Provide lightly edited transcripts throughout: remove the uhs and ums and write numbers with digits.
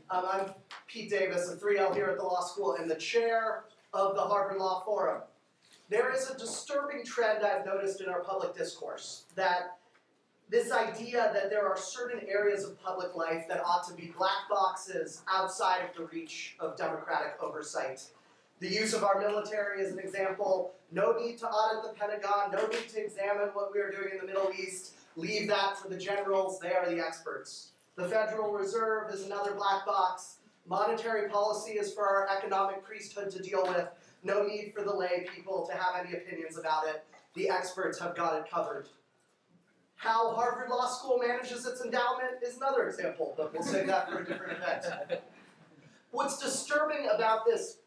I'm Pete Davis, a 3L here at the law school and the chair of the Harvard Law Forum. There is a disturbing trend I've noticed in our public discourse, that this idea that there are certain areas of public life that ought to be black boxes outside of the reach of democratic oversight. The use of our military is an example. No need to audit the Pentagon, no need to examine what we are doing in the Middle East. Leave that for the generals, they are the experts. The Federal Reserve is another black box. Monetary policy is for our economic priesthood to deal with. No need for the lay people to have any opinions about it. The experts have got it covered. How Harvard Law School manages its endowment is another example, but we'll save that for a different event. What's disturbing about this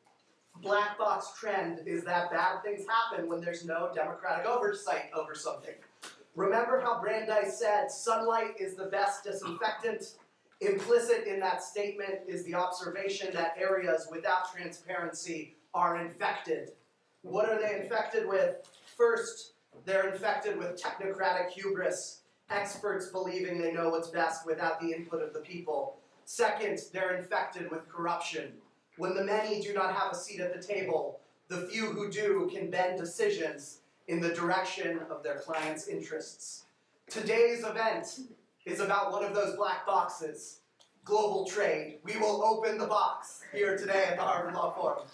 black box trend is that bad things happen when there's no democratic oversight over something. Remember how Brandeis said, sunlight is the best disinfectant? Implicit in that statement is the observation that areas without transparency are infected. What are they infected with? First, they're infected with technocratic hubris, experts believing they know what's best without the input of the people. Second, they're infected with corruption. When the many do not have a seat at the table, the few who do can bend decisions in the direction of their clients' interests. Today's event is about one of those black boxes, global trade. We will open the box here today at the Harvard Law Forum.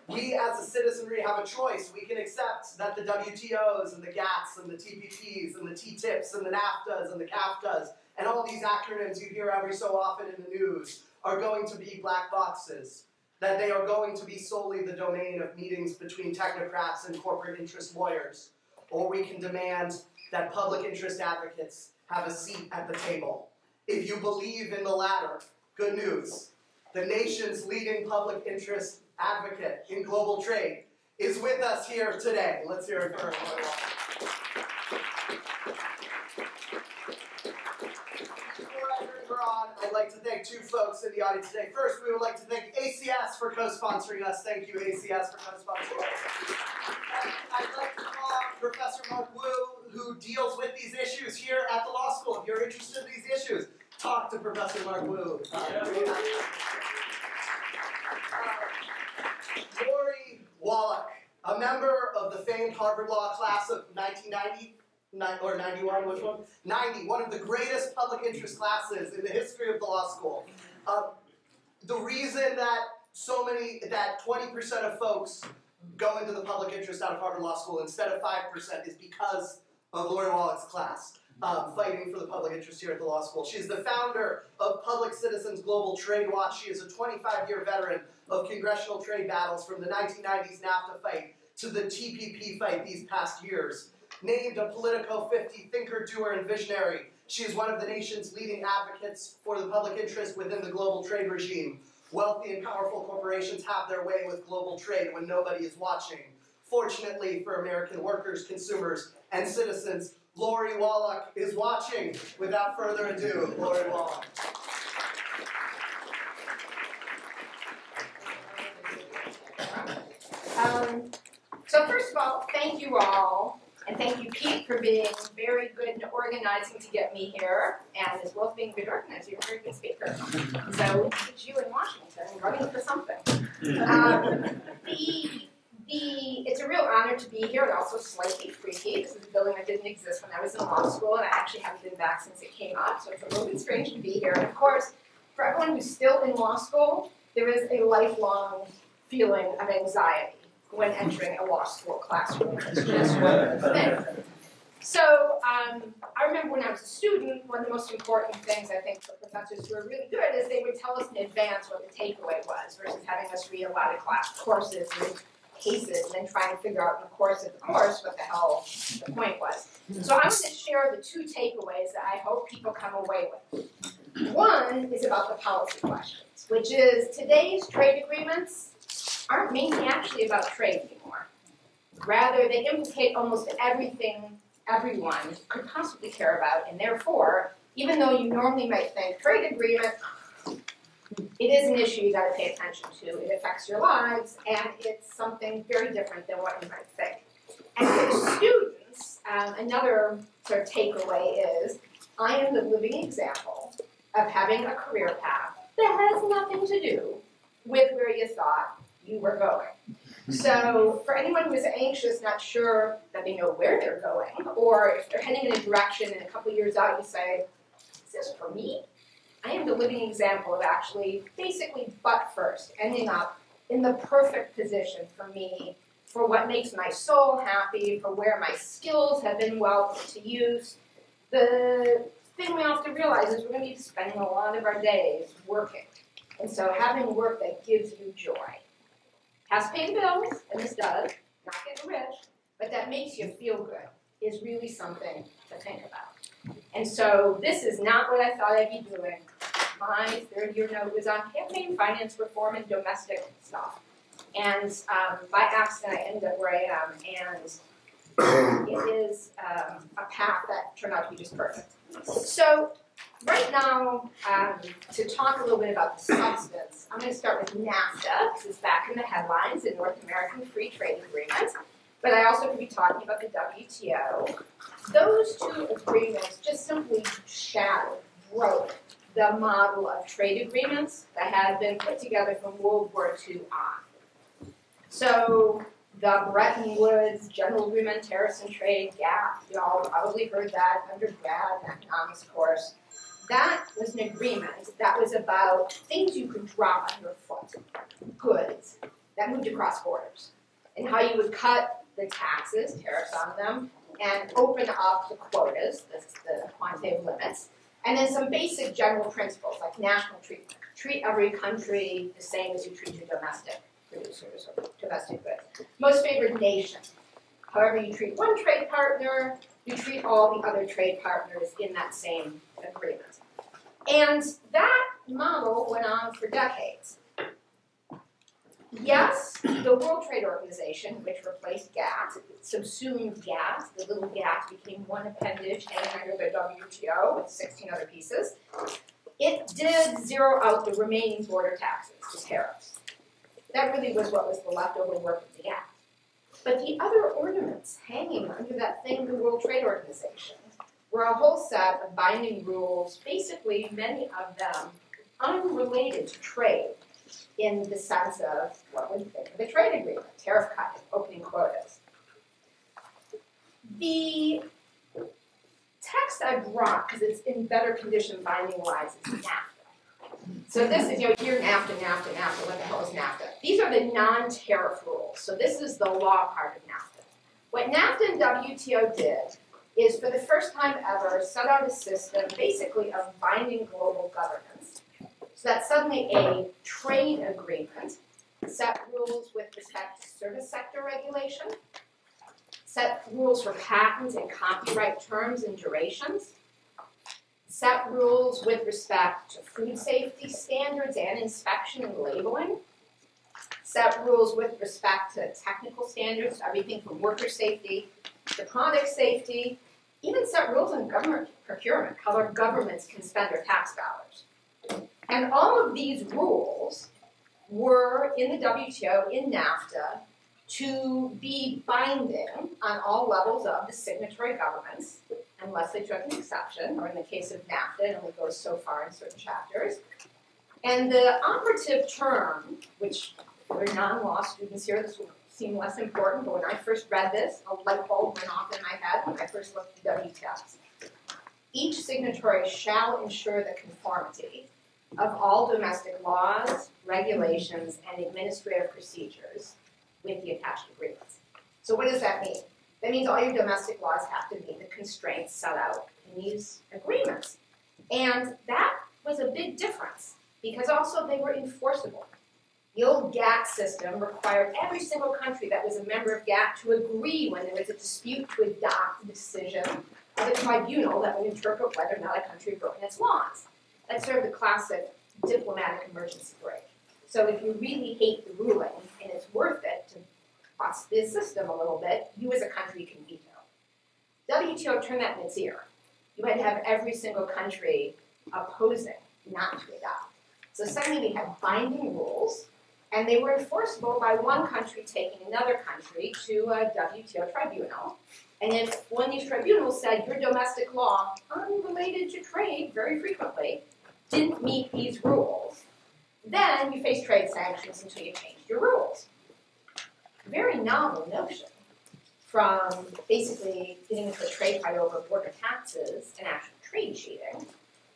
We as a citizenry have a choice. We can accept that the WTOs and the GATTs and the TPPs and the TTIPs and the NAFTAs and the CAFTAs and all these acronyms you hear every so often in the news are going to be black boxes, that they are going to be solely the domain of meetings between technocrats and corporate interest lawyers. Or we can demand that public interest advocates have a seat at the table. If you believe in the latter, good news. The nation's leading public interest advocate in global trade is with us here today. Let's hear it for her. Before I bring her on, I'd like to thank two folks in the audience today. First, we would like to thank ACS for co-sponsoring us. Thank you, ACS, for co-sponsoring us. And I'd like to call out Professor Mark Wu, who deals with these issues here at the law school. If you're interested in these issues, talk to Professor Mark Wu. Lori Wallach, a member of the famed Harvard Law Class of 1990, or 91, which one? 90, one of the greatest public interest classes in the history of the law school. The reason that that 20% of folks go into the public interest out of Harvard Law School instead of 5% is because of Lori Wallach's class, fighting for the public interest here at the law school. She's the founder of Public Citizens Global Trade Watch. She is a 25-year veteran of congressional trade battles from the 1990s NAFTA fight to the TPP fight these past years. Named a Politico 50 thinker, doer, and visionary, she is one of the nation's leading advocates for the public interest within the global trade regime. Wealthy and powerful corporations have their way with global trade when nobody is watching. Fortunately for American workers, consumers, and citizens, Lori Wallach is watching. Without further ado, Lori Wallach. So first of all, thank you all, and thank you, Pete, for being very good in organizing to get me here, and as well as being a good organizer, you're a very good speaker. So it's you in Washington running for something. It's a real honor to be here, and also slightly freaky. This is a building that didn't exist when I was in law school, and I actually haven't been back since it came up, so it's a little bit strange to be here. And of course, for everyone who's still in law school, there is a lifelong feeling of anxiety when entering a law school classroom. It's just one of those things. So I remember when I was a student, one of the most important things I think for professors who are really good is they would tell us in advance what the takeaway was versus having us read a lot of class courses and cases and then trying to figure out in the course of the course what the hell the point was. So I'm going to share the two takeaways that I hope people come away with. One is about the policy questions, which is today's trade agreements aren't mainly actually about trade anymore. Rather, they implicate almost everything everyone could possibly care about, and therefore, even though you normally might think trade agreement, it is an issue you got to pay attention to. It affects your lives, and it's something very different than what you might think. And for the students, another sort of takeaway is, I am the living example of having a career path that has nothing to do with where you thought you were going. So for anyone who is anxious, not sure that they know where they're going, or if they're heading in a direction and a couple of years out you say, is this for me? I am the living example of actually basically butt first, ending up in the perfect position for me, for what makes my soul happy, for where my skills have been well put to use. The thing we have to realize is we're going to be spending a lot of our days working. And so having work that gives you joy has to pay the bills, and this does, not getting rich, but that makes you feel good is really something to think about. And so this is not what I thought I'd be doing. My third-year note was on campaign finance reform and domestic stuff. And by accident, I ended up where I am, and it is a path that turned out to be just perfect. So right now, to talk a little bit about the substance, I'm going to start with NAFTA, because it's back in the headlines, the North American Free Trade Agreement. But I also could be talking about the WTO. Those two agreements just simply shattered, broke the model of trade agreements that had been put together from World War II on. So the Bretton Woods General Agreement on Tariffs and Trade, GATT, you all probably heard that undergrad in economics course. That was an agreement that was about things you could drop underfoot, goods that moved across borders, and how you would cut the taxes, tariffs on them, and open up the quotas, the quantitative limits, and then some basic general principles like national treatment. Treat every country the same as you treat your domestic producers or domestic goods. Most favored nation. However you treat one trade partner, you treat all the other trade partners in that same agreement. And that model went on for decades. Yes, the World Trade Organization, which replaced GATT, subsumed GATT. The little GATT became one appendage hanging under the WTO with 16 other pieces. It did zero out the remaining border taxes, the tariffs. That really was what was the leftover work of the GATT. But the other ornaments hanging under that thing, the World Trade Organization, were a whole set of binding rules, basically many of them unrelated to trade, in the sense of what we think of the trade agreement, tariff cutting, opening quotas. The text I brought, because it's in better condition binding-wise, is NAFTA. So this is, here NAFTA, what the hell is NAFTA? These are the non-tariff rules. So this is the law part of NAFTA. What NAFTA and WTO did is, for the first time ever, set out a system, basically, of binding global governance. So that suddenly a trade agreement set rules with respect to service sector regulation, set rules for patents and copyright terms and durations, set rules with respect to food safety standards and inspection and labeling, set rules with respect to technical standards, everything from worker safety to product safety, even set rules on government procurement, how our governments can spend their tax dollars. And all of these rules were in the WTO, in NAFTA, to be binding on all levels of the signatory governments, unless they took an exception, or in the case of NAFTA, it only goes so far in certain chapters. And the operative term, which for non-law students here, this will seem less important, but when I first read this, a light bulb went off in my head when I first looked at the WTO. Each signatory shall ensure the conformity of all domestic laws, regulations, and administrative procedures with the attached agreements. So what does that mean? That means all your domestic laws have to meet the constraints set out in these agreements. And that was a big difference, because also they were enforceable. The old GATT system required every single country that was a member of GATT to agree when there was a dispute to adopt the decision of a tribunal that would interpret whether or not a country had broken its laws. That's sort of the classic diplomatic emergency brake. So if you really hate the ruling and it's worth it to bust this system a little bit, you as a country can veto. WTO turned that in its ear. You had to have every single country opposing not to adopt. So suddenly we had binding rules, and they were enforceable by one country taking another country to a WTO tribunal. And if one of these tribunals said your domestic law, unrelated to trade very frequently, didn't meet these rules, then you face trade sanctions until you change your rules. Very novel notion, from basically getting into a trade fight over border taxes and actual trade cheating,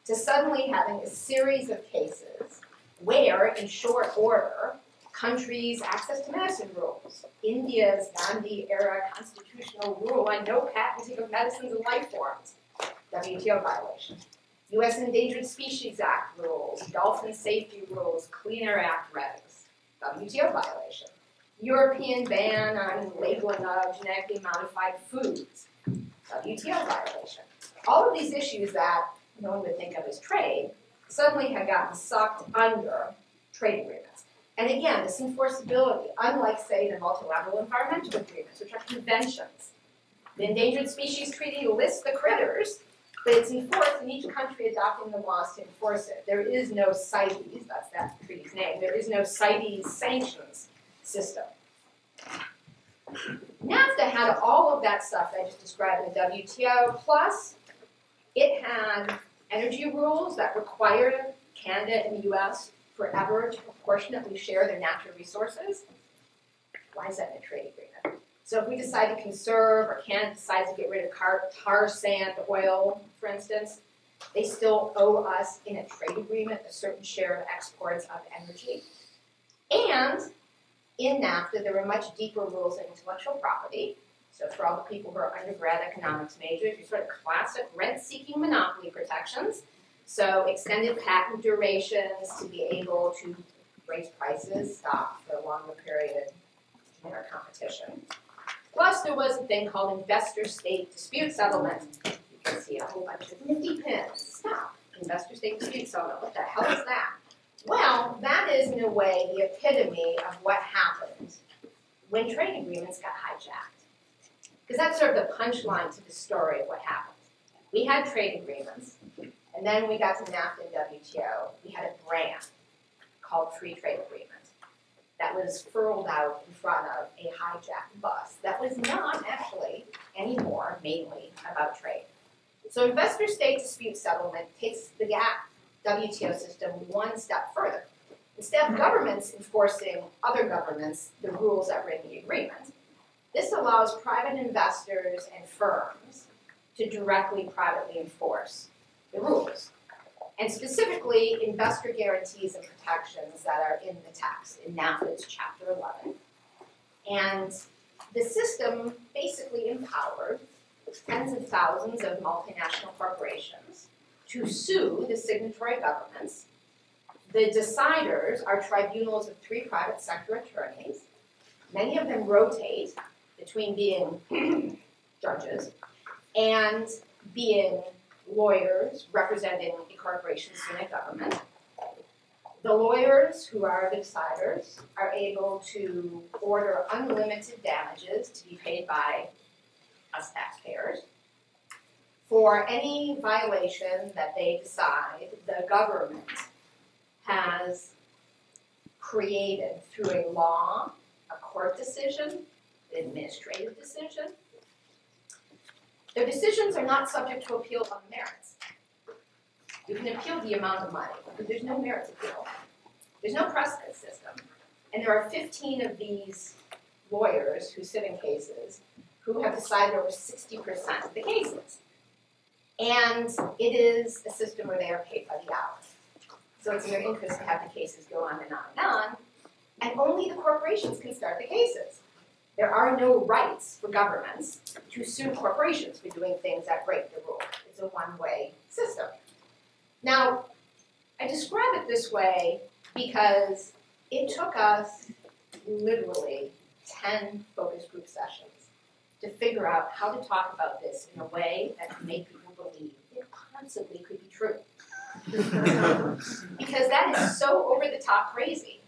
to suddenly having a series of cases where, in short order, countries' access to medicine rules, India's Gandhi-era constitutional rule on no patenting of medicines and life forms, WTO violation. U.S. Endangered Species Act rules, dolphin safety rules, Clean Air Act regs, WTO violation. European ban on labeling of genetically modified foods, WTO violation. All of these issues that no one would think of as trade suddenly had gotten sucked under trade agreements. And again, this enforceability, unlike, say, the multilateral environmental agreements, which are conventions. The Endangered Species Treaty lists the critters, but it's enforced in each country adopting the laws to enforce it. There is no CITES, that's that treaty's name, there is no CITES sanctions system. NAFTA had all of that stuff I just described in the WTO, plus it had energy rules that required Canada and the US forever to proportionately share their natural resources. Why is that in a trade agreement? So if we decide to conserve, or Canada decides to get rid of tar sand oil, for instance, they still owe us in a trade agreement a certain share of exports of energy. And in NAFTA, there were much deeper rules on intellectual property. So for all the people who are undergrad economics majors, your sort of classic rent-seeking monopoly protections. So extended patent durations to be able to raise prices, stop for a longer period of generic competition. Plus, there was a thing called investor-state dispute settlement. You can see a whole bunch of nifty pins. Stop. Investor-state dispute settlement. What the hell is that? Well, that is, in a way, the epitome of what happened when trade agreements got hijacked. Because that's sort of the punchline to the story of what happened. We had trade agreements, and then we got to NAFTA and WTO. We had a brand called Free Trade Agreement that was furled out in front of a hijacked bus that was not actually anymore mainly about trade. So investor-state dispute settlement takes the WTO system one step further. Instead of governments enforcing other governments the rules that were in the agreement, this allows private investors and firms to directly privately enforce the rules. And specifically, investor guarantees and protections that are in the text, in NAFTA's Chapter 11. And the system basically empowered tens of thousands of multinational corporations to sue the signatory governments. The deciders are tribunals of 3 private sector attorneys. Many of them rotate between being judges and being lawyers representing a corporation suing a government. The lawyers, who are the deciders, are able to order unlimited damages to be paid by us taxpayers for any violation that they decide the government has created through a law, a court decision, an administrative decision. Their decisions are not subject to appeal on merits. You can appeal the amount of money, but there's no merits appeal. There's no precedent system. And there are 15 of these lawyers who sit in cases who have decided over 60% of the cases. And it is a system where they are paid by the hour. So it's in their interest to have the cases go on and on and on. And only the corporations can start the cases. There are no rights for governments to sue corporations for doing things that break the rule. It's a one-way system. Now, I describe it this way because it took us literally 10 focus group sessions to figure out how to talk about this in a way that could make people believe it possibly could be true. Because that is so over-the-top crazy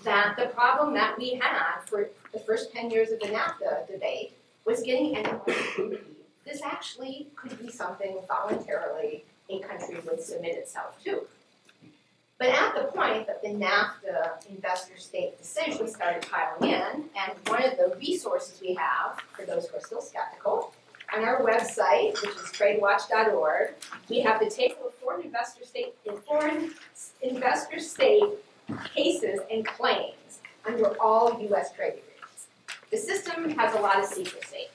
that the problem that we had for the first 10 years of the NAFTA debate was getting anyone to believe this actually could be something voluntarily a country would submit itself to. But at the point that the NAFTA investor-state decisions started piling in, and one of the resources we have, for those who are still skeptical, on our website, which is tradewatch.org, we have the table of foreign investor-state cases and claims under all U.S. trade agreements. The system has a lot of secrecy.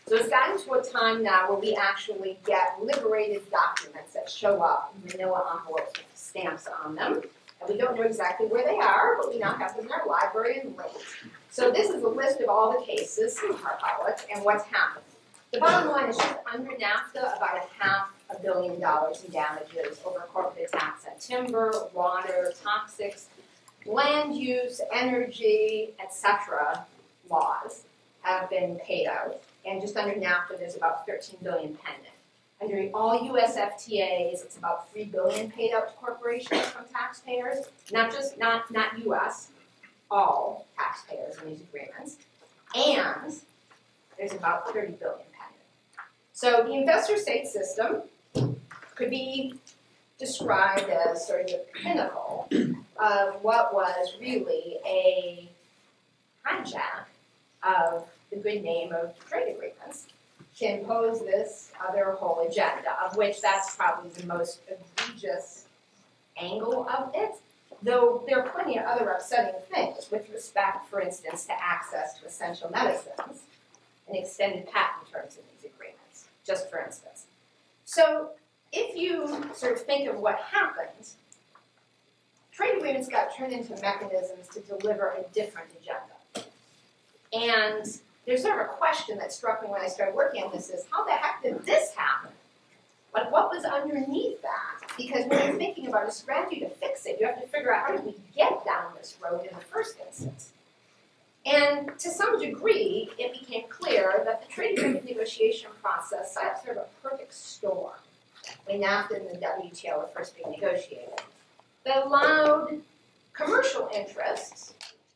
So it's gotten to a time now where we actually get liberated documents that show up in manila envelopes with stamps on them. And we don't know exactly where they are, but we now have them in our library and linked. So this is a list of all the cases, some of our public, and what's happened. The bottom line is just under NAFTA, about $500 million in damages over corporate attacks on timber, water, toxics, land use, energy, etc. laws have been paid out. And just under NAFTA, there's about $13 billion pending. Under all U.S. FTAs, it's about $3 billion paid out to corporations from taxpayers, not U.S., all taxpayers in these agreements. And there's about $30 billion pending. So the investor-state system could be described as sort of the pinnacle of what was really a hijack of the good name of trade agreements to impose this other whole agenda, of which that's probably the most egregious angle of it, though there are plenty of other upsetting things with respect, for instance, to access to essential medicines and extended patent terms in these agreements, just for instance. So if you sort of think of what happened, trade agreements got turned into mechanisms to deliver a different agenda. And there's sort of a question that struck me when I started working on this is, how the heck did this happen? Like, what was underneath that? Because when you're thinking about a strategy to fix it, you have to figure out how did we get down this road in the first instance. And to some degree, it became clear that the trade agreement negotiation process set up sort of a perfect storm when NAFTA and the WTO were first being negotiated that allowed commercial interests,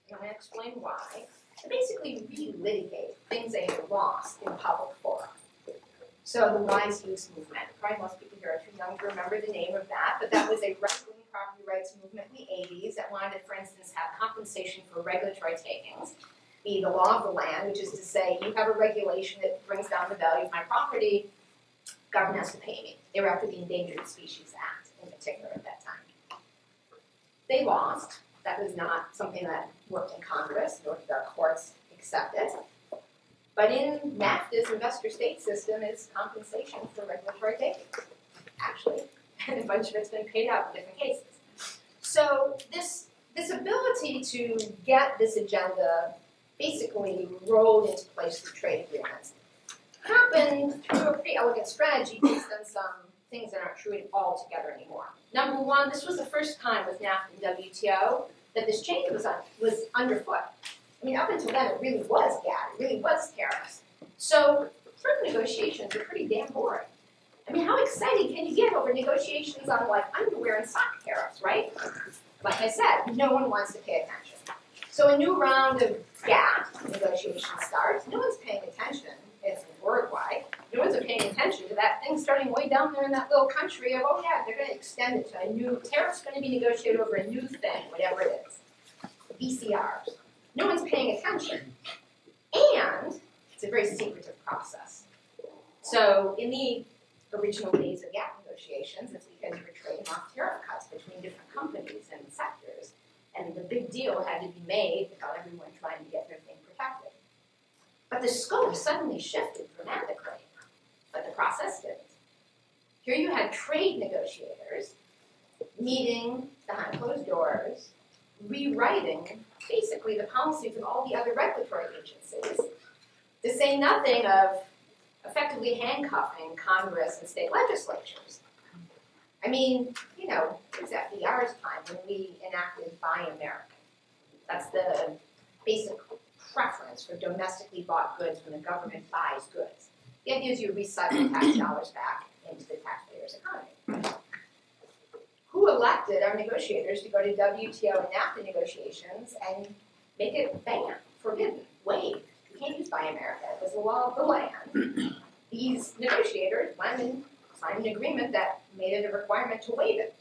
and I'm going to explain why, to basically relitigate things they had lost in public fora. So the wise use movement, probably most people here are too young to remember the name of that, but that was a right-wing property rights movement in the 80s that wanted to, for instance, have compensation for regulatory takings, be the law of the land, which is to say, you have a regulation that brings down the value of my property, government has to pay me. They were after the Endangered Species Act in particular at that time. They lost. That was not something that worked in Congress, nor did our courts accept it. But in NAFTA's investor-state system is compensation for regulatory takings, actually. And a bunch of it's been paid out in different cases. So this ability to get this agenda basically rolled into place through trade agreements happened through a pretty elegant strategy based on some things that aren't true altogether anymore. Number one, this was the first time with NAFTA and WTO that this change was underfoot. I mean, up until then, it really was GATT, it really was tariffs. So, certain negotiations are pretty damn boring. I mean, how exciting can you get over negotiations on, like, underwear and sock tariffs, right? Like I said, no one wants to pay attention. So a new round of GATT negotiations starts. No one's paying attention. It's worldwide. No one's paying attention to that thing starting way down there in that little country of, oh yeah, they're going to extend it to a new, tariff's going to be negotiated over a new thing, whatever it is. BCRs. No one's paying attention. And it's a very secretive process. So in the original days of GATT negotiations, it's because you were trading off tariff cuts between different companies and sectors. And the big deal had to be made about everyone trying to get their thing protected. But the scope suddenly shifted dramatically, but the process didn't. Here you had trade negotiators meeting behind closed doors, rewriting basically the policies of all the other regulatory agencies, to say nothing of effectively handcuffing Congress and state legislatures. I mean, you know, it was FDR's time when we enacted Buy American. That's the basic preference for domestically bought goods when the government buys goods. The idea is you recycle tax dollars back into the taxpayer's economy. Who elected our negotiators to go to WTO and NAFTA negotiations and make it banned, forbidden, waived? You can't use Buy America. It was the law of the land. These negotiators went and signed an agreement that made it a requirement to waive it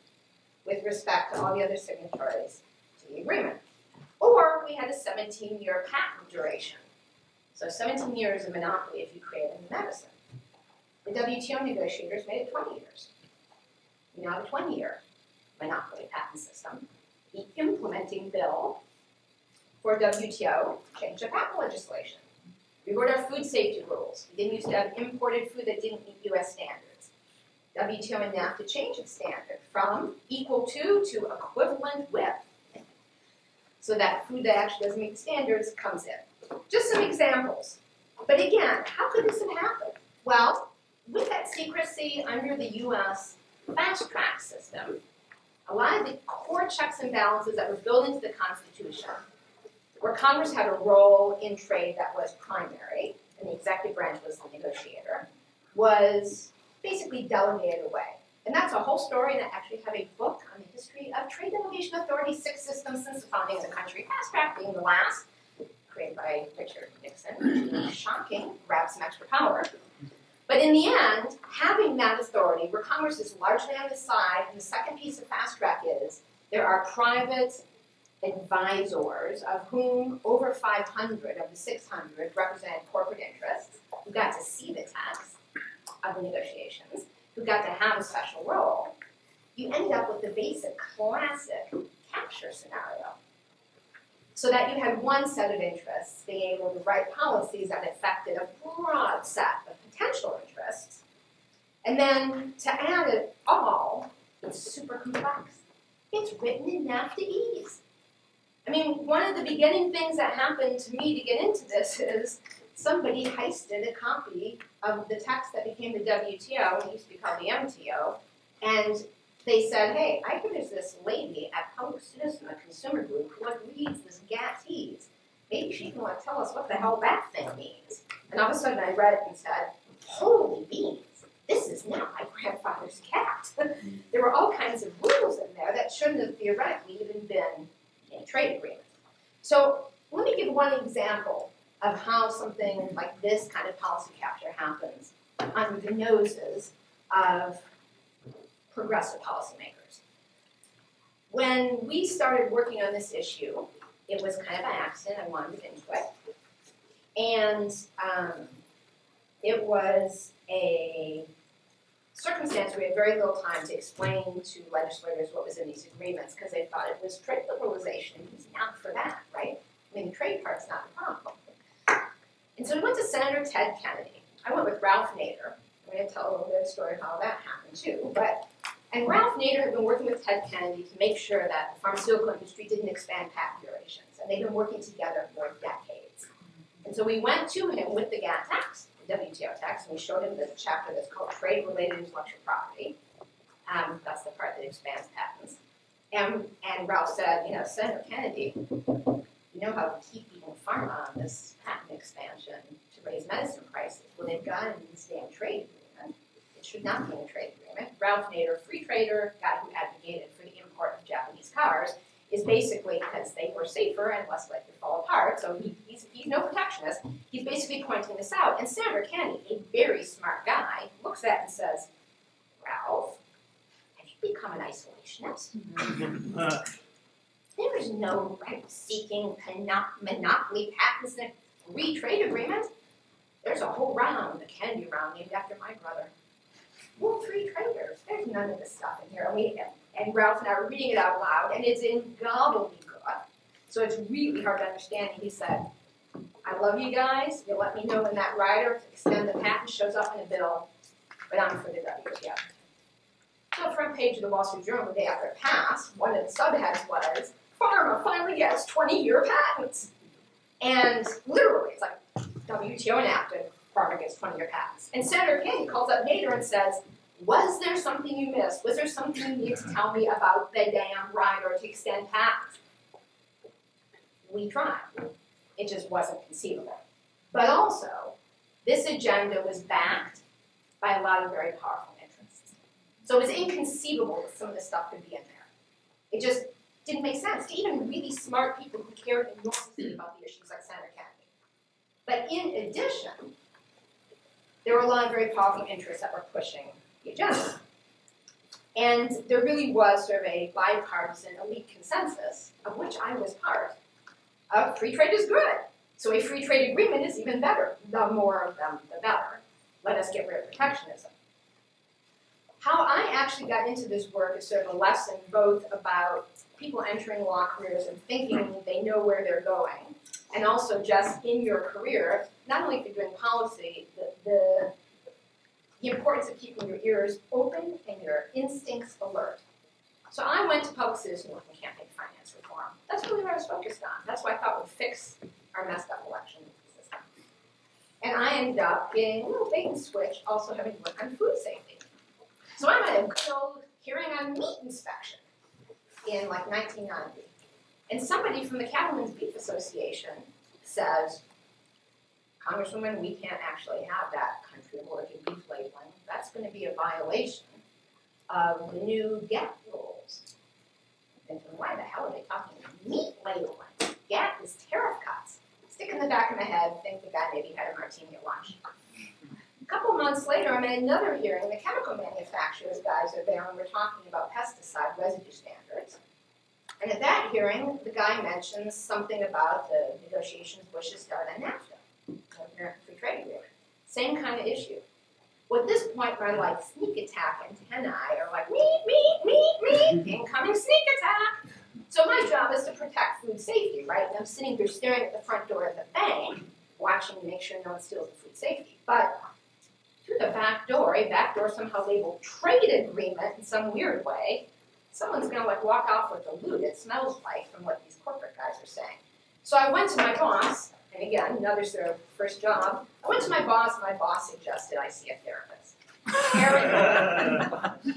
with respect to all the other signatories to the agreement. Or we had a 17-year patent duration. So 17 years of monopoly if you create a new medicine. The WTO negotiators made it 20 years. We now have a 20-year monopoly patent system. the implementing bill for WTO changed the patent legislation. We wrote our food safety rules. We didn't used to have imported food that didn't meet US standards. WTO and NAFTA changed its standard from equal to equivalent with. So that food that actually doesn't meet the standards comes in. Just some examples. But again, how could this have happened? Well, with that secrecy under the US fast track system, a lot of the core checks and balances that were built into the Constitution, where Congress had a role in trade that was primary, and the executive branch was the negotiator, was basically delegated away. And that's a whole story, and I actually have a book on the history of trade delegation authority, 6 systems since the founding of the country, fast track being the last, created by Richard Nixon. Shocking, grab some extra power. But in the end, having that authority, where Congress is largely on the side, and the second piece of fast track is, there are private advisors, of whom over 500 of the 600 represented corporate interests, who got to see the text of the negotiations, who got to have a special role. You ended up with the basic classic capture scenario. So that you had one set of interests being able to write policies that affected a broad set of potential interests, and then to add it all, it's super complex. It's written in NAFTA-ese. I mean, one of the beginning things that happened to me to get into this is somebody heisted a copy of the text that became the WTO, and it used to be called the MTO, and they said, hey, I hear there's this lady at Public Citizen, a consumer group, who reads this GATT's. Maybe she can tell us what the hell that thing means. And all of a sudden I read it and said, holy beans, this is not my grandfather's cat. There were all kinds of rules in there that shouldn't have theoretically even been in a trade agreement. So let me give one example of how something like this kind of policy capture happens under the noses of progressive policymakers. When we started working on this issue, it was kind of an accident. I wanted to get into it. And it was a circumstance where we had very little time to explain to legislators what was in these agreements, because they thought it was trade liberalization, and it's not for that, right? I mean, the trade part's not the problem. And so we went to Senator Ted Kennedy. I went with Ralph Nader. I'm going to tell a little bit of a story of how that happened, too. And Ralph Nader had been working with Ted Kennedy to make sure that the pharmaceutical industry didn't expand patent durations. And they've been working together for decades. And so we went to him with the GATT text, the WTO text, and we showed him the chapter that's called Trade-Related Intellectual Property. That's the part that expands patents. And Ralph said, you know, Senator Kennedy, you know how we keep people in pharma on this patent expansion to raise medicine prices. Well, they've got it in this damn trade agreement. It should not be in a trade agreement. Ralph Nader, free trader, guy who advocated for the import of Japanese cars, is basically, because they were safer and less likely to fall apart, so he's no protectionist, he's basically pointing this out. And Senator Kennedy, a very smart guy, looks at it and says, Ralph, have you become an isolationist? There is no right-seeking monopoly patents in a free trade agreement. There's a whole round, the Kennedy round, named after my brother. We're free traders. There's none of this stuff in here. And Ralph and I were reading it out loud, and it's in gobbledygook. So it's really hard to understand. And he said, I love you guys. You'll let me know when that rider to extend the patent shows up in a bill, but I'm for the WTO. So front page of the Wall Street Journal the day after it passed, one of the subheads was, Pharma finally gets 20-year patents. And literally, it's like WTO and NAFTA, Pharma gets 20-year patents. And Senator Kennedy calls up Nader and says, was there something you missed? Was there something you need to tell me about the damn rider to extend patents? We tried. It just wasn't conceivable. But also, this agenda was backed by a lot of very powerful interests. So it was inconceivable that some of this stuff could be in there. It just didn't make sense to even really smart people who cared enormously about the issues like Senator Kennedy. But in addition, there were a lot of very powerful interests that were pushing the agenda. And there really was sort of a bipartisan elite consensus, of which I was part, of free trade is good. So a free trade agreement is even better. The more of them, the better. Let us get rid of protectionism. How I actually got into this work is sort of a lesson both about people entering law careers and thinking they know where they're going, and also just in your career, not only if you're doing policy, the importance of keeping your ears open and your instincts alert. So I went to public citizen work and campaign finance reform. That's really what I was focused on. That's what I thought would fix our messed up election system. And I ended up being a little bait and switch, also having to work on food safety. So I'm at a good old hearing on meat inspection in like 1990. And somebody from the Cattlemen's Beef Association says, Congresswoman, we can't actually have that country of origin beef labeling. That's going to be a violation of the new GATT rules. I'm thinking, why the hell are they talking meat labeling? GATT is tariff cuts. Stick in the back of my head, think the guy maybe had a martini at lunch. A couple months later, I'm at another hearing. The chemical manufacturers guys are there, and we're talking about pesticide residue standards. And at that hearing, the guy mentions something about the negotiations Bush has started on NAFTA, the American Free Trade Agreement. Same kind of issue. Well, at this point, my like sneak attack antennae are like, meat, incoming sneak attack. So my job is to protect food safety, right? And I'm sitting here staring at the front door of the bank, watching to make sure no one steals the food safety. But through the back door, a back door somehow labeled trade agreement in some weird way, someone's gonna like walk off with the loot, it smells like, from what these corporate guys are saying. So I went to my boss, and again, another sort of first job. I went to my boss, and my boss suggested I see a therapist.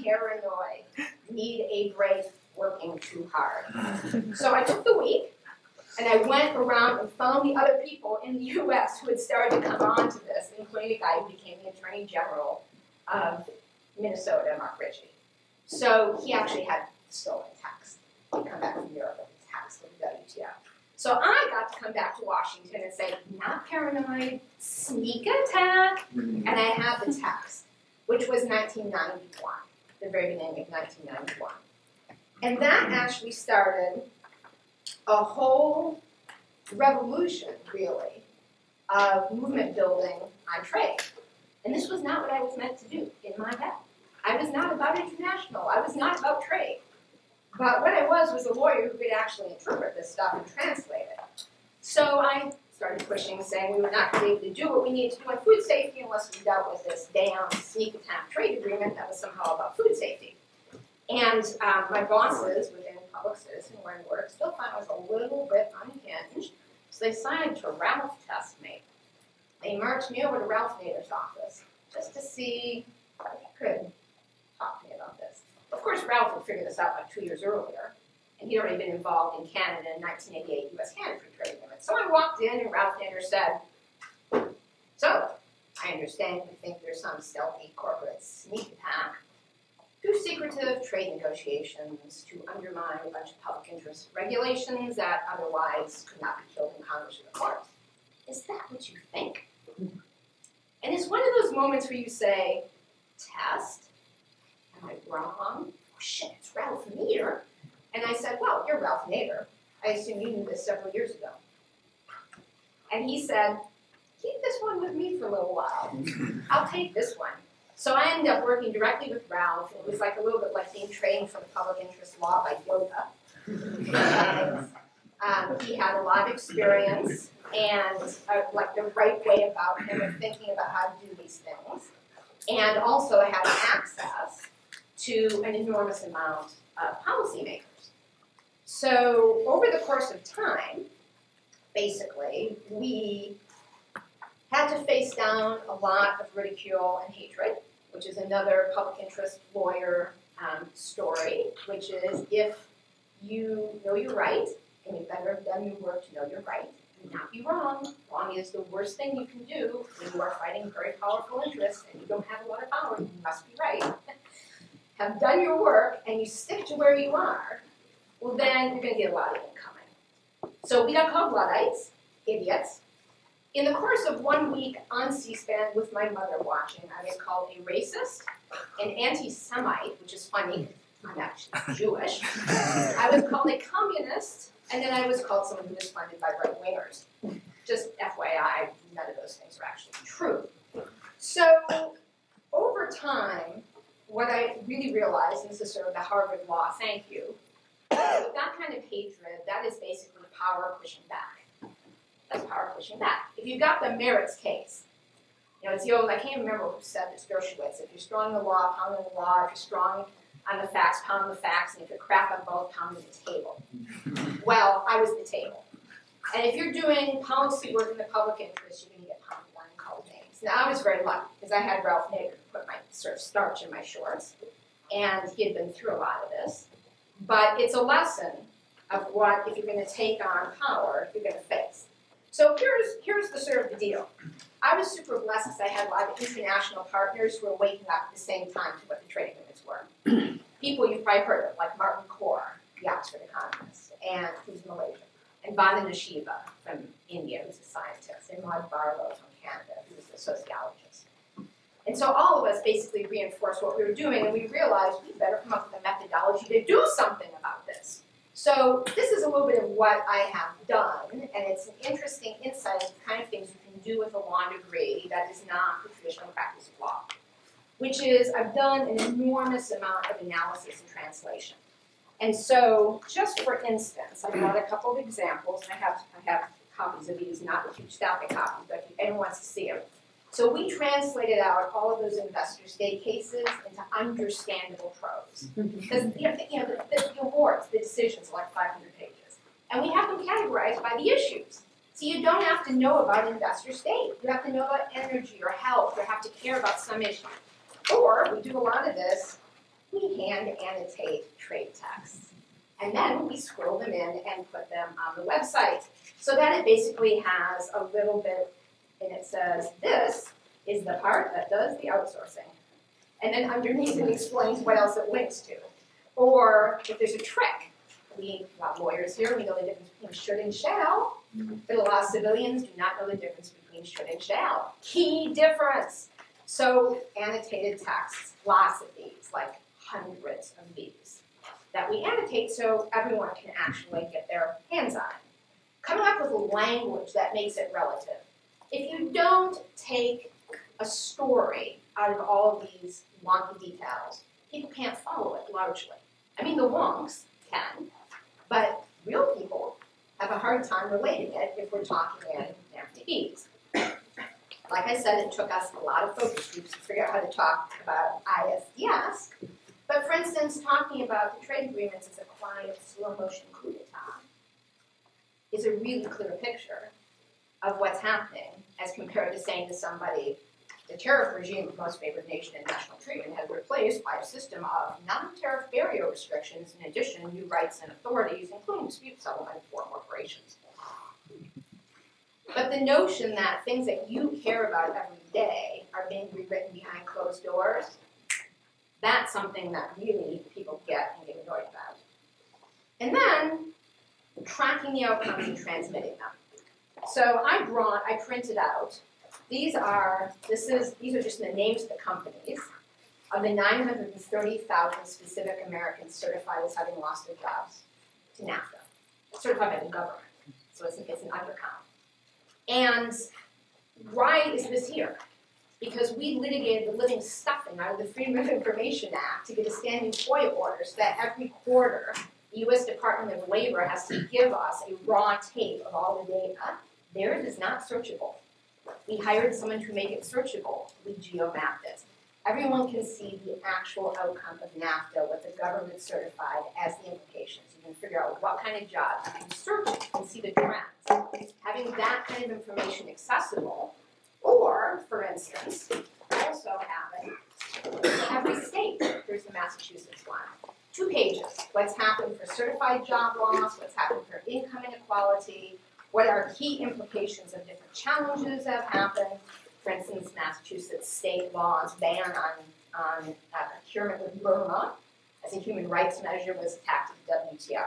Paranoid, need a break, working too hard. So I took the week, and I went around and found the other people in the US who had started to come on to this, including a guy who became the Attorney General of Minnesota, Mark Ritchie. So he actually had stolen tax. He'd come back from Europe with tax with the WTF. So I got to come back to Washington and say, not paranoid, sneak attack, and I had the text, which was 1991, the very beginning of 1991. And that actually started a whole revolution, really, of movement building on trade. And this was not what I was meant to do in my head. I was not about international. I was not about trade. But what I was a lawyer who could actually interpret this stuff and translate it. So I started pushing, saying we would not be able to do what we needed to do on food safety unless we dealt with this damn sneak attack trade agreement that was somehow about food safety. And my bosses within Public Citizen, where I work, still thought I was a little bit unhinged. So they decided to Ralph test me. They marched me over to Ralph Nader's office just to see if he could talk to me about this. Of course, Ralph had figured this out like 2 years earlier, and he'd already been involved in Canada in 1988 U.S.-Canada Free Trade Agreement. So I walked in, and Ralph Nader said, so, I understand you think there's some stealthy corporate sneak attack through secretive trade negotiations to undermine a bunch of public interest regulations that otherwise could not be killed in Congress or the courts. Is that what you think? And it's one of those moments where you say, test? Am I wrong? Oh shit, it's Ralph Nader. And I said, well, you're Ralph Nader. I assume you knew this several years ago. And he said, keep this one with me for a little while. I'll take this one. So I ended up working directly with Ralph. It was like a little bit like being trained for the public interest law by Yoda. And, he had a lot of experience and like the right way about him of thinking about how to do these things. And also had access to an enormous amount of policymakers. So over the course of time, basically, we had to face down a lot of ridicule and hatred, which is another public interest lawyer story, which is if you know you're right, and you better have done your work to know you're right, do not be wrong. Wrong is the worst thing you can do when you are fighting very powerful interests and you don't have a lot of power, you must be right. Have done your work and you stick to where you are, well then you're going to get a lot of incoming. So we got called Luddites, idiots. In the course of 1 week on C-SPAN with my mother watching, I was called a racist, an anti-Semite, which is funny, I'm actually Jewish. I was called a communist, and then I was called someone who was funded by right-wingers. Just FYI, none of those things are actually true. So over time, what I really realized, and this is sort of the Harvard law, thank you, that kind that is basically power pushing back. That's power pushing back. If you've got the merits case, you know, it's the old, I can't remember who said this, Dershowitz, if you're strong in the law, pound on the law, if you're strong on the facts, pound the facts, and if you're crap on both, pound the table. Well, I was the table. And if you're doing policy work in the public interest, you're going to get pounded on and called names. Now, I was very lucky, because I had Ralph Nader to put my sort of starch in my shorts, and he had been through a lot of this. But it's a lesson of what, if you're going to take on power, you're going to face. So here's the sort of the deal. I was super blessed because I had a lot of international partners who were waking up at the same time to what the trade agreements were. People you've probably heard of, like Martin Kaur, the Oxford economist, and who's Malaysian, and Vandana Shiva from India, who's a scientist, and Maud Barlow from Canada, who's a sociologist. And so all of us basically reinforced what we were doing, and we realized we better come up with a methodology to do something about this. So this is a little bit of what I have done, and it's an interesting insight into the kind of things you can do with a law degree that is not the traditional practice of law, which is I've done an enormous amount of analysis and translation. And so just for instance, I brought a couple of examples, and I have copies of these, not the huge static copies, but if anyone wants to see them. So we translated out all of those investor state cases into understandable prose. Because the awards, the decisions are like 500 pages. And we have them categorized by the issues. So you don't have to know about investor state. You have to know about energy or health or have to care about some issue. Or, we do a lot of this, we hand annotate trade texts. And then we scroll them in and put them on the website. So that it basically has a little bit, and it says, this is the part that does the outsourcing. And then underneath it explains what else it links to. Or if there's a trick, we have lawyers here, we know the difference between should and shall, but a lot of civilians do not know the difference between should and shall. Key difference. So annotated texts, lots of these, like hundreds of these, that we annotate so everyone can actually get their hands on. Coming up with a language that makes it relative. If you don't take a story out of all of these wonky details, people can't follow it largely. I mean, the wonks can, but real people have a hard time relating it if we're talking in NAFTA-E's. Like I said, it took us a lot of focus groups to figure out how to talk about ISDS. But for instance, talking about the trade agreements as a quiet, slow-motion coup d'etat is a really clear picture of what's happening as compared to saying to somebody, the tariff regime of most favored nation and national treatment has been replaced by a system of non-tariff barrier restrictions, in addition, new rights and authorities, including dispute settlement for corporations. But the notion that things that you care about every day are being rewritten behind closed doors, that's something that really people get and get annoyed about. And then, tracking the outcomes and transmitting them. So I printed out, these are just the names of the companies of the 930,000 specific Americans certified as having lost their jobs to NAFTA, certified by the government. So it's an undercount. And why is this here? Because we litigated the living stuffing out of the Freedom of Information Act to get a standing FOIA order so that every quarter the U.S. Department of Labor has to give us a raw tape of all the data. Theirs is not searchable. We hired someone to make it searchable. We geomapped it. Everyone can see the actual outcome of NAFTA, what the government certified as the implications. You can figure out what kind of jobs. You can search it and see the trends. Having that kind of information accessible, or, for instance, also having every state. Here's the Massachusetts one. 2 pages. What's happened for certified job loss, what's happened for income inequality, what are key implications of different challenges that have happened. For instance, Massachusetts state law's ban on procurement with Burma as a human rights measure was attacked at the WTO.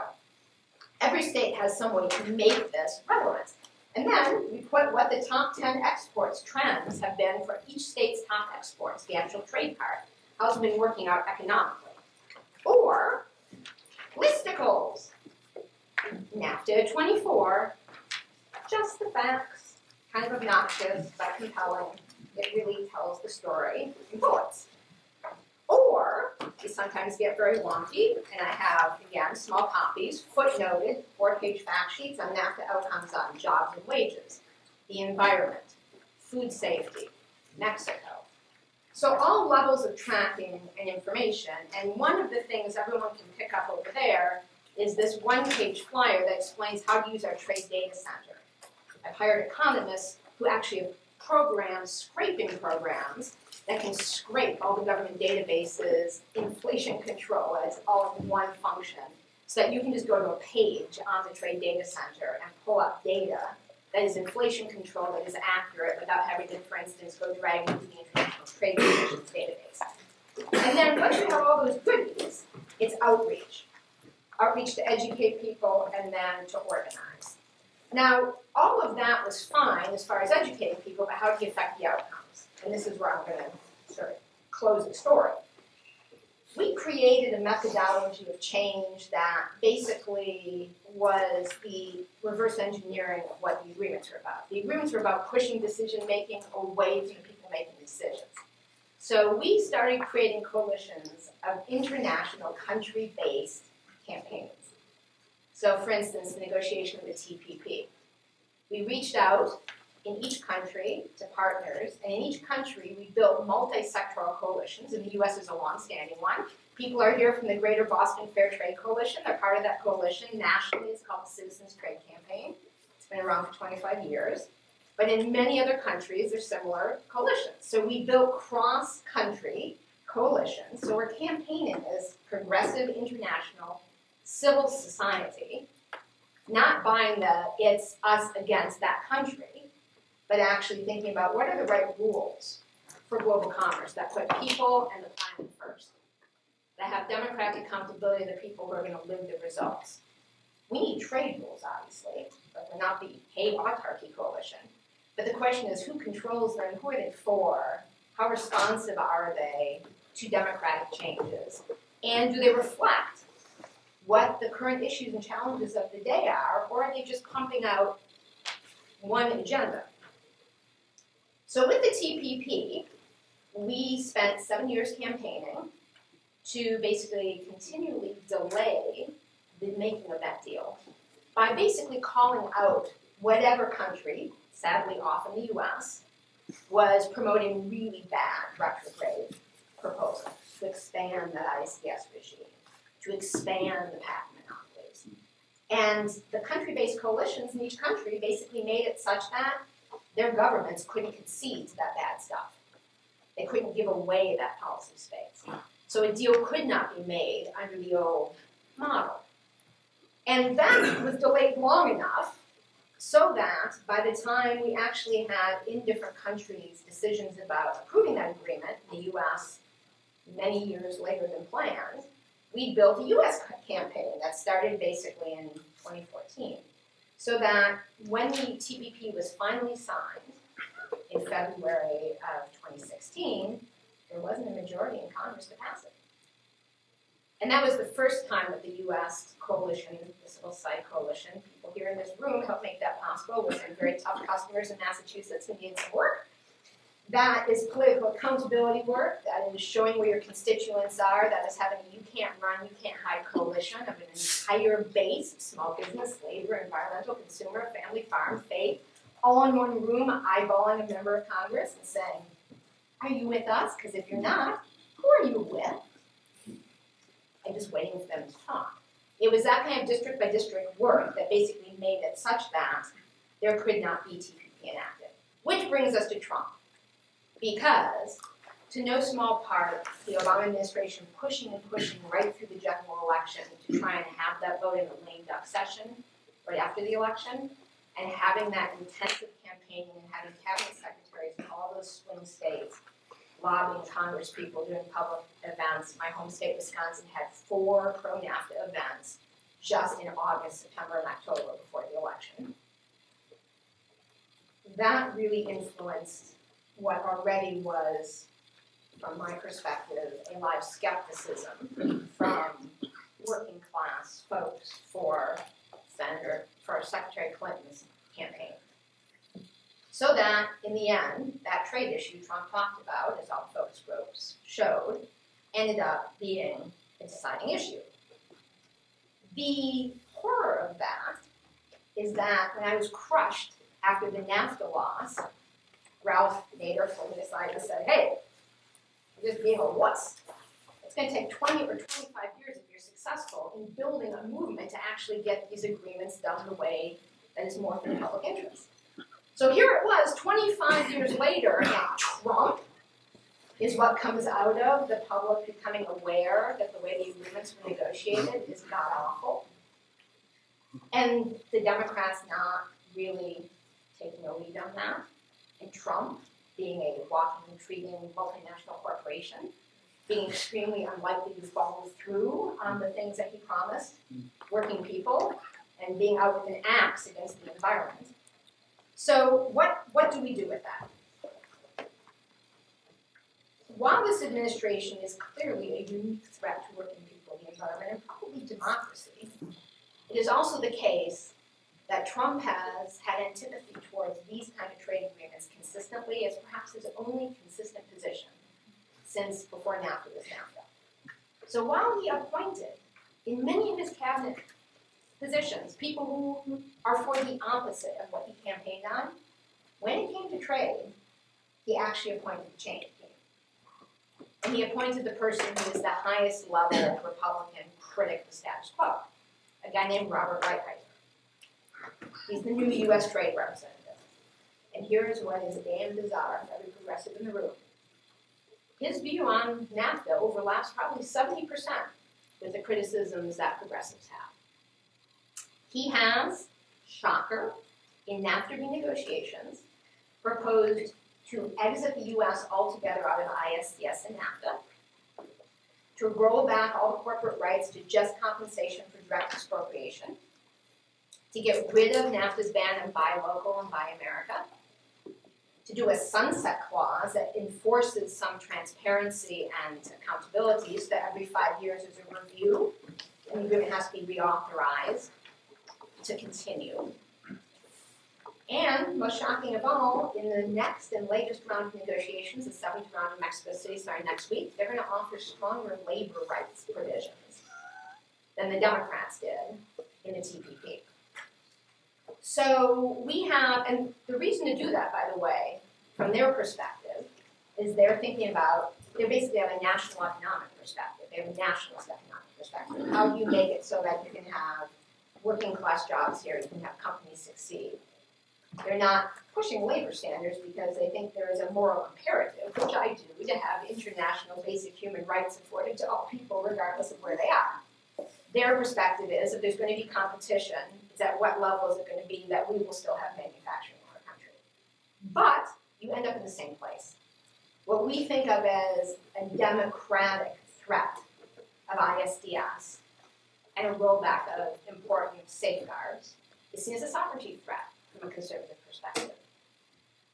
Every state has some way to make this relevant. And then we put what the top 10 exports trends have been for each state's top exports, the actual trade card, how it's been working out economically. Or listicles. NAFTA 24, just the facts, kind of obnoxious but compelling. It really tells the story in bullets. Or They sometimes get very wonky, and I have, again, small copies, footnoted, 4-page fact sheets on NAFTA outcomes on jobs and wages, the environment, food safety, Mexico. So all levels of tracking and information, and one of the things everyone can pick up over there is this 1-page flyer that explains how to use our trade data center. I've hired economists who actually have programs, scraping programs, that can scrape all the government databases, inflation control, it's all in one function, so that you can just go to a page on the trade data center and pull up data that is inflation control, that is accurate, without having to, for instance, go drag into the International Trade Relations database. And then once you have all those goodies, it's outreach. Outreach to educate people and then to organize. Now, all of that was fine as far as educating people, but how do you affect the outcomes? And this is where I'm going to sort of close the story. We created a methodology of change that basically was the reverse engineering of what the agreements were about. The agreements were about pushing decision-making away from the people making decisions. So we started creating coalitions of international country-based campaigns. So for instance, the negotiation of the TPP. We reached out in each country to partners, and in each country we built multi-sectoral coalitions, and the US is a long-standing one. People are here from the Greater Boston Fair Trade Coalition. They're part of that coalition. Nationally, it's called the Citizens Trade Campaign. It's been around for 25 years. But in many other countries, there's similar coalitions. So we built cross-country coalitions. So we're campaigning as progressive international civil society, not buying the it's us against that country, but actually thinking about what are the right rules for global commerce that put people and the planet first, that have democratic accountability of the people who are going to live the results. We need trade rules, obviously, but we're not the hate autarky coalition. But the question is, who controls them? Who are they for? How responsive are they to democratic changes? And do they reflect what the current issues and challenges of the day are, or are they just pumping out one agenda? So with the TPP, we spent 7 years campaigning to basically continually delay the making of that deal by basically calling out whatever country, sadly often the US, was promoting really bad retrograde proposals to expand that ICS regime, to expand the patent monopolies. And the country-based coalitions in each country basically made it such that their governments couldn't concede to that bad stuff. They couldn't give away that policy space. So a deal could not be made under the old model. And that was delayed long enough so that by the time we actually had in different countries decisions about approving that agreement, the US many years later than planned, we built a US campaign that started basically in 2014. So that when the TPP was finally signed in February of 2016, there wasn't a majority in Congress to pass it. And that was the first time that the US coalition, the Civil Society Coalition, people here in this room helped make that possible with some very tough customers in Massachusetts who needed some work. That is political accountability work, that is showing where your constituents are, that is having a you can't run, you can't hide coalition of an entire base of small business, labor, environmental, consumer, family, farm, faith, all in one room, eyeballing a member of Congress and saying, are you with us? Because if you're not, who are you with? And just waiting for them to talk. It was that kind of district by district work that basically made it such that there could not be TPP enacted. Which brings us to Trump. Because, to no small part, the Obama administration pushing and pushing right through the general election to try and have that vote in a lame duck session right after the election, and having that intensive campaigning and having cabinet secretaries in all those swing states lobbying Congress people, doing public events. My home state, Wisconsin, had 4 pro-NAFTA events just in August, September, and October before the election. That really influenced what already was, from my perspective, a live skepticism from working class folks for Secretary Clinton's campaign. So that, in the end, that trade issue Trump talked about, as all focus groups showed, ended up being a deciding issue. The horror of that is that when I was crushed after the NAFTA loss, Ralph Nader pulled me aside and said, hey, you're just being a wuss. It's going to take 20 or 25 years if you're successful in building a movement to actually get these agreements done the way that is more for the public interest. So here it was, 25 years later, and Trump is what comes out of the public becoming aware that the way the agreements were negotiated is god-awful. And the Democrats not really taking a lead on that. And Trump, being a walking, treating multinational corporation, being extremely unlikely to follow through on the things that he promised working people, and being out with an axe against the environment. So what do we do with that? While this administration is clearly a unique threat to working people, the environment, and probably democracy, it is also the case that Trump has had antipathy towards these kind of trade agreements consistently as perhaps his only consistent position since before NAFTA was NAFTA. So while he appointed in many of his cabinet positions people who are for the opposite of what he campaigned on, when it came to trade, he actually appointed the change team. And he appointed the person who is the highest level Republican critic of the status quo, a guy named Robert Lighthizer. He's the new U.S. trade representative. And here is what is damn bizarre for every progressive in the room. His view on NAFTA overlaps probably 70% with the criticisms that progressives have. He has, shocker, in NAFTA renegotiations, proposed to exit the U.S. altogether out of ISDS and NAFTA, to roll back all the corporate rights to just compensation for direct expropriation, to get rid of NAFTA's ban on buy local and buy America, to do a sunset clause that enforces some transparency and accountability so that every 5 years there's a review and the agreement has to be reauthorized to continue. And, most shocking of all, in the next and latest round of negotiations, the 7th round in Mexico City, next week, they're going to offer stronger labor rights provisions than the Democrats did in the TPP. So we have, and the reason to do that, by the way, from their perspective, is they're thinking about, they basically have a national economic perspective. They have a nationalist economic perspective. How do you make it so that you can have working class jobs here, you can have companies succeed? They're not pushing labor standards because they think there is a moral imperative, which I do, to have international basic human rights afforded to all people regardless of where they are. Their perspective is if there's going to be competition, it's at what level is it going to be that we will still have manufacturing in our country. But you end up in the same place. What we think of as a democratic threat of ISDS and a rollback of important safeguards is seen as a sovereignty threat from a conservative perspective.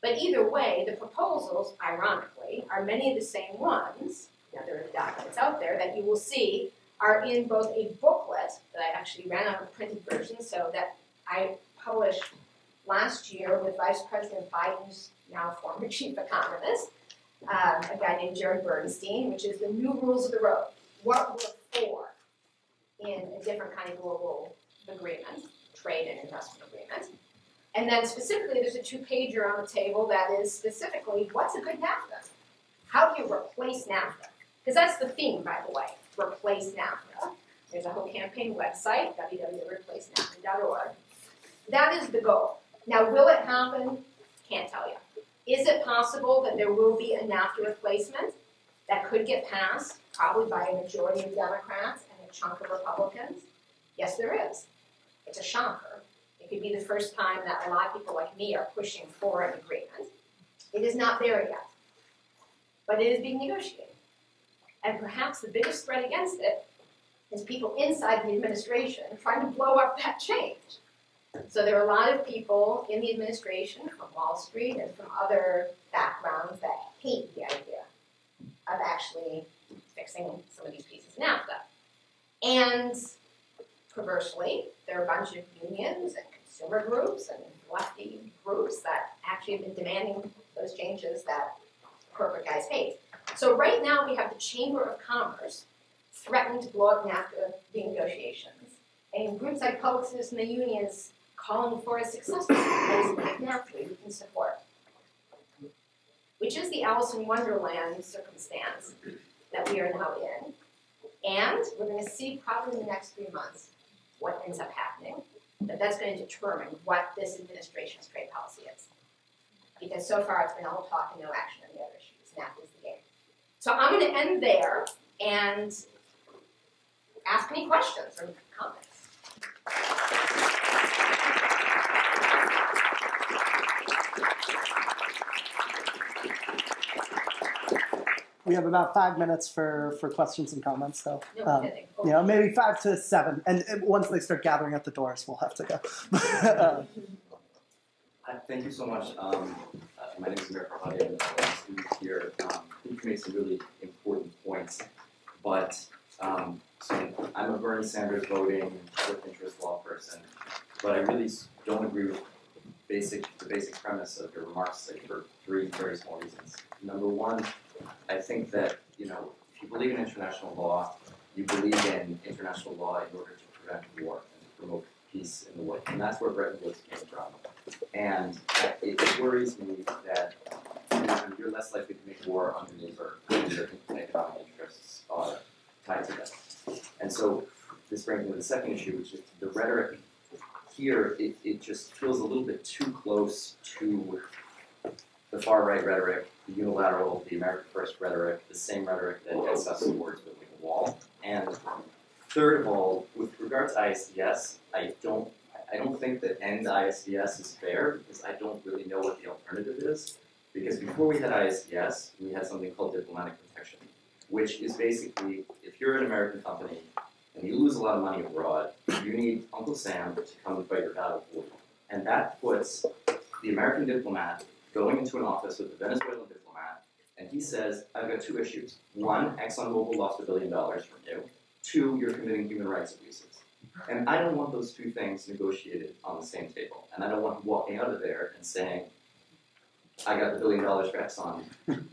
But either way, the proposals, ironically, are many of the same ones, now there are documents out there that you will see are in both a booklet that I actually ran out of printed version, so that I published last year with Vice President Biden's now former chief economist, a guy named Jared Bernstein, which is the new rules of the road. What we're for in a different kind of global agreement, trade and investment agreement. And then specifically, there's a 2-pager on the table that is specifically, what's a good NAFTA? How do you replace NAFTA? Because that's the theme, by the way, replace NAFTA. There's a whole campaign website, www.replacenafta.org. That is the goal. Now, will it happen? Can't tell you. Is it possible that there will be a NAFTA replacement that could get passed, probably by a majority of Democrats and a chunk of Republicans? Yes, there is. It's a shocker. It could be the first time that a lot of people like me are pushing for an agreement. It is not there yet, but it is being negotiated. And perhaps the biggest threat against it is people inside the administration trying to blow up that change. So there are a lot of people in the administration from Wall Street and from other backgrounds that hate the idea of actually fixing some of these pieces of NAFTA. And perversely, there are a bunch of unions and consumer groups and lefty groups that actually have been demanding those changes that corporate guys hate. So right now we have the Chamber of Commerce threatening to blow up NAFTA negotiations, and groups like public citizen unions calling for a successful mechanism like NAFTA we can support, which is the Alice in Wonderland circumstance that we are now in. And we're going to see probably in the next 3 months what ends up happening, but that's going to determine what this administration's trade policy is. Because so far it's been all talk and no action on the other issues, and that is the game. So I'm going to end there and ask any questions or comments. We have about 5 minutes for questions and comments, so No kidding. you know, maybe 5 to 7, and once they start gathering at the doors, we'll have to go. Thank you so much. My name is Amir Farhadi. I'm a student here. I think you made some really important points, but so I'm a Bernie Sanders voting public interest law person, but I really don't agree with the basic premise of your remarks for 3 very small reasons. Number one, I think that, you know, if you believe in international law, you believe in international law in order to prevent war and to promote peace in the world. And that's where Bretton Woods came from. And it worries me that you're less likely to make war underneath or your economic interests are tied to that. And so this brings me to the second issue, which is the rhetoric here. It just feels a little bit too close to the far-right rhetoric, the unilateral, the America First rhetoric, the same rhetoric that gets us towards building a wall. And third of all, with regard to ISDS, I don't think that end ISDS is fair because I don't really know what the alternative is. Because before we had ISDS, we had something called diplomatic protection, which is basically if you're an American company and you lose a lot of money abroad, you need Uncle Sam to come and fight your battle for you. And that puts the American diplomat going into an office with a Venezuelan diplomat, and he says, I've got 2 issues. 1, ExxonMobil lost $1 billion from you. 2, you're committing human rights abuses. And I don't want those 2 things negotiated on the same table. And I don't want him walking out of there and saying, I got the $1 billion for Exxon,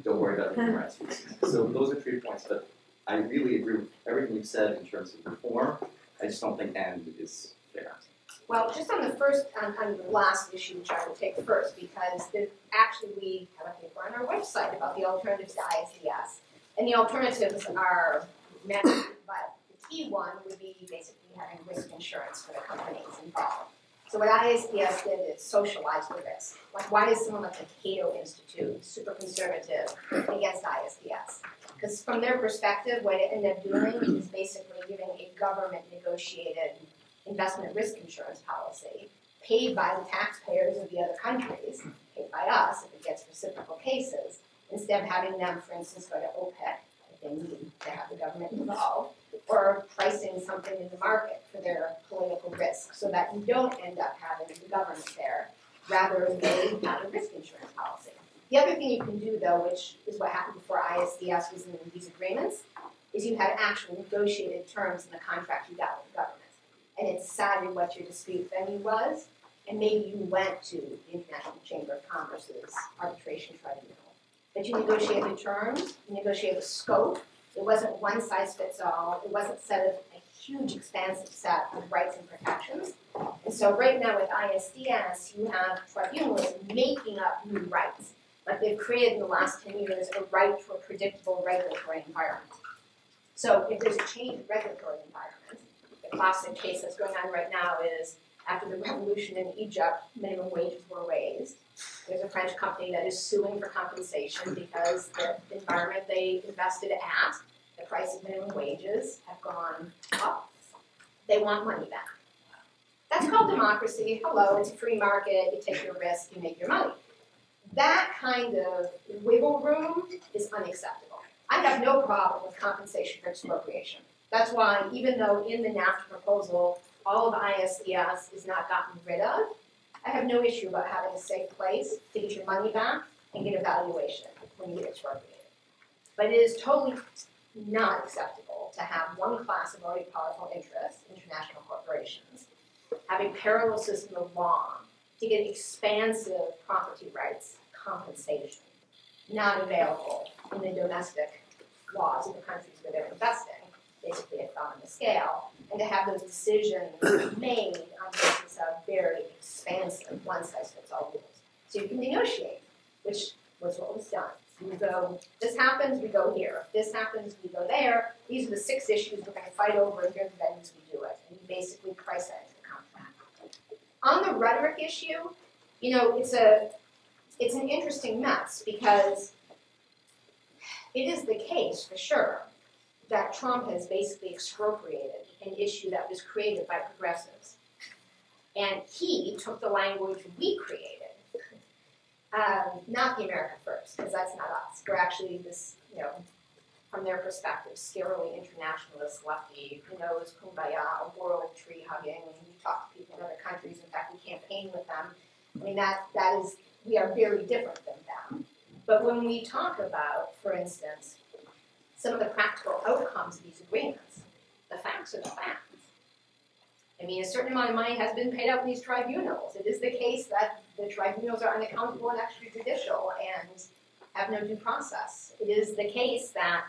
don't worry about the human rights abuses. So those are 3 points, but I really agree with everything you've said in terms of reform. I just don't think end is fair. Well, just on the first, on the last issue, which I will take first, because actually we have a paper on our website about the alternatives to ISDS. And the alternatives are many, but the key one would be basically having risk insurance for the companies involved. So what ISDS did is socialize the risk. Like, why is someone like the Cato Institute, super conservative, against ISDS? Because from their perspective, what it ended up doing is basically giving a government-negotiated investment risk insurance policy paid by the taxpayers of the other countries, paid by us if it gets reciprocal cases, instead of having them, for instance, go to OPEC if they need to have the government involved, or pricing something in the market for their political risk so that you don't end up having the government there, rather they have a risk insurance policy. The other thing you can do, though, which is what happened before ISDS was in these agreements, is you had actual negotiated terms in the contract you got with the government. And it decided what your dispute venue was, and maybe you went to the International Chamber of Commerce's arbitration tribunal. But you negotiated terms, you negotiated the scope. It wasn't one size fits all. It wasn't set of a huge, expansive set of rights and protections. And so right now with ISDS, you have tribunals making up new rights. Like they've created in the last 10 years a right to a predictable regulatory environment. So if there's a change in regulatory environment, the classic case that's going on right now is after the revolution in Egypt, minimum wages were raised. There's a French company that is suing for compensation because the environment they invested at, the price of minimum wages, have gone up. They want money back. That's called democracy. Hello, it's a free market. You take your risk, you make your money. That kind of wiggle room is unacceptable. I have no problem with compensation for expropriation. That's why, even though in the NAFTA proposal, all of ISDS is not gotten rid of, I have no issue about having a safe place to get your money back and get a valuation when you get expropriated. But it is totally not acceptable to have one class of already powerful interests, international corporations, have a parallel system of law to get expansive property rights compensation not available in the domestic laws of the countries where they're investing, basically a thumb on the scale, and to have those decisions made on the basis of very expansive one-size-fits-all rules. So you can negotiate, which was what was done. You go, this happens, we go here. If this happens, we go there. These are the 6 issues we're going to fight over, and here are the venues we do it. And you basically price that into the contract. On the rhetoric issue, it's an interesting mess because it is the case, for sure, that Trump has basically expropriated an issue that was created by progressives. And he took the language we created, not the America First, because that's not us. We're actually this, from their perspective, scarily internationalist, lefty, kumbaya, world tree hugging. We talk to people in other countries. In fact, we campaign with them. I mean, that is, we are very different than them. But when we talk about, for instance, some of the practical outcomes of these agreements, the facts are the facts. I mean, a certain amount of money has been paid out in these tribunals. It is the case that the tribunals are unaccountable and extrajudicial and have no due process. It is the case that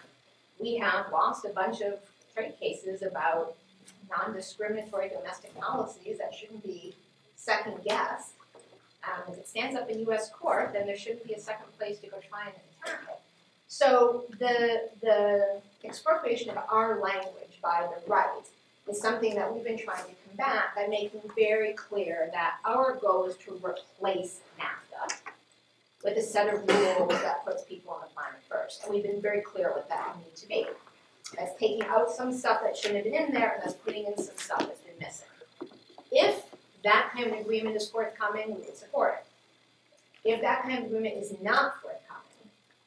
we have lost a bunch of trade cases about non-discriminatory domestic policies that shouldn't be second-guessed. If it stands up in U.S. court, then there shouldn't be a second place to go try and attack it. So the expropriation of our language by the right is something that we've been trying to combat by making very clear that our goal is to replace NAFTA with a set of rules that puts people on the planet first. And we've been very clear what that needs to be. That's taking out some stuff that shouldn't have been in there, and that's putting in some stuff that's been missing. If that kind of an agreement is forthcoming, we would support it. If that kind of agreement is not forthcoming,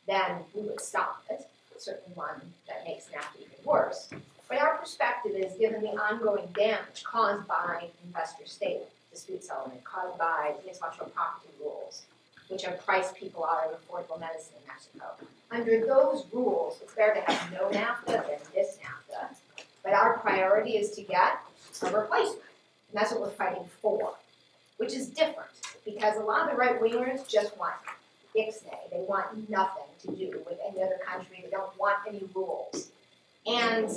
then we would stop it, certainly one that makes NAFTA even worse. But our perspective is, given the ongoing damage caused by investor-state dispute settlement, caused by intellectual property rules, which have priced people out of affordable medicine in Mexico, under those rules, it's better to have no NAFTA than this NAFTA. But our priority is to get a replacement. And that's what we're fighting for, which is different, because a lot of the right-wingers just want ixnay. They want nothing to do with any other country. They don't want any rules. And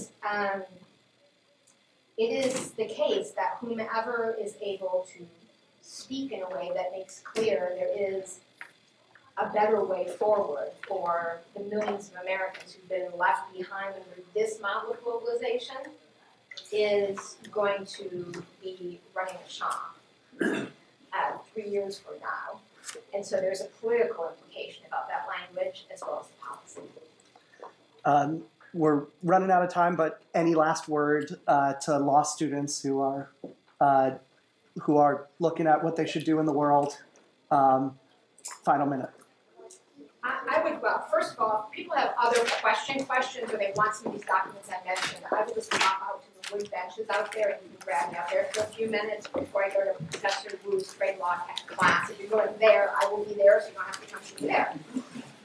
it is the case that whomever is able to speak in a way that makes clear there is a better way forward for the millions of Americans who've been left behind under this model of globalization is going to be running a shop 3 years from now. And so there's a political implication about that language as well as the policy. We're running out of time, but any last word to law students who are looking at what they should do in the world? Final minute. I would, well, first of all, if people have other questions, or they want some of these documents I mentioned, I would just pop out to the wood benches out there and you can grab me out there for a few minutes before I go to Professor Wu's trade law class. If you're going there, I will be there, so you don't have to come to me there.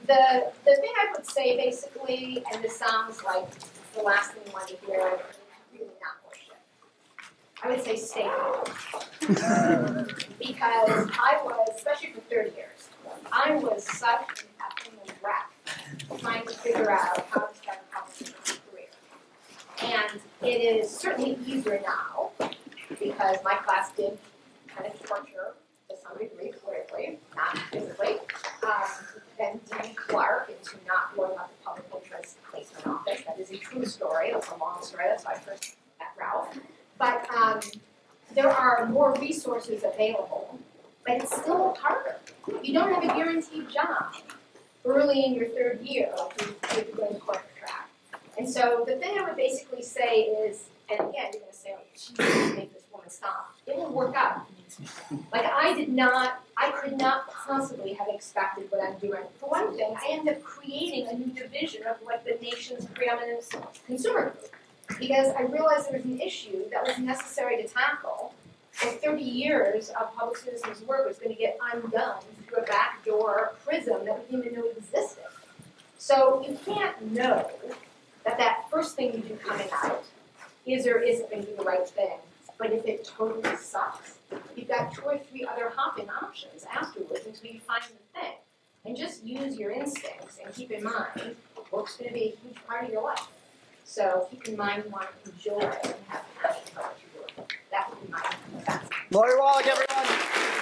The thing I would say basically, and this sounds like the last thing you want to hear, it's really not bullshit. I would say stay home. Because I was, especially for 30 years, I was such an effing wreck trying to figure out how to start a public career. And it is certainly easier now, because my class did kind of torture to some degree politically, not physically, than Dean Clark into not blowing up the public interest placement office. That is a true story. That's a long story. That's why I first met Ralph. But there are more resources available, but it's still harder. You don't have a guaranteed job early in your third year if you're going to corporate track. And so the thing I would basically say is, and again, you're going to say, oh, geez, make this woman stop. It will work out. Like I could not possibly have expected what I'm doing. For one thing, I ended up creating a new division of like the nation's preeminent consumer group. Because I realized there was an issue that was necessary to tackle. And 30 years of public citizens' work was going to get undone through a backdoor prism that we didn't even know existed. So you can't know that first thing you do coming out is or isn't going to be the right thing. But if it totally sucks, you've got 2 or 3 other hopping options afterwards until you find the thing. And just use your instincts and keep in mind work's going to be a huge part of your life. So keep in mind you want to enjoy and have passion about what you're doing. That would be my best. Lori Wallach, everyone.